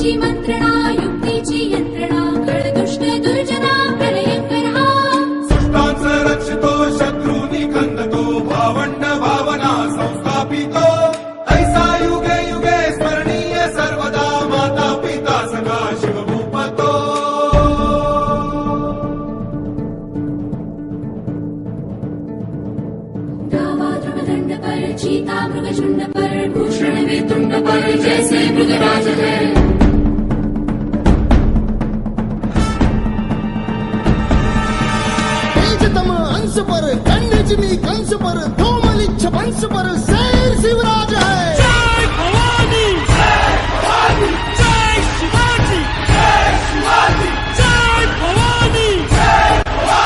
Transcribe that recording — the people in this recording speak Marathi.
बुद्धीची मंत्रणा युक्तीची यंत्रणा खळदुष्ट दुर्जना प्रलयंकर हा सृष्टांचं रक्षितो शत्रूंनी खंदतो भावंड भावना संस्थापितो ऐसा युगे युगे स्मरणीय सर्वदा माता पिता सखा शिवभूपतो धावा ध्रुवदंड पर चीता मृगझुंड पर भूषण वेतुंड पर जैसे मृगराज है तेजतम अंश पर कन्यजनी कंस पर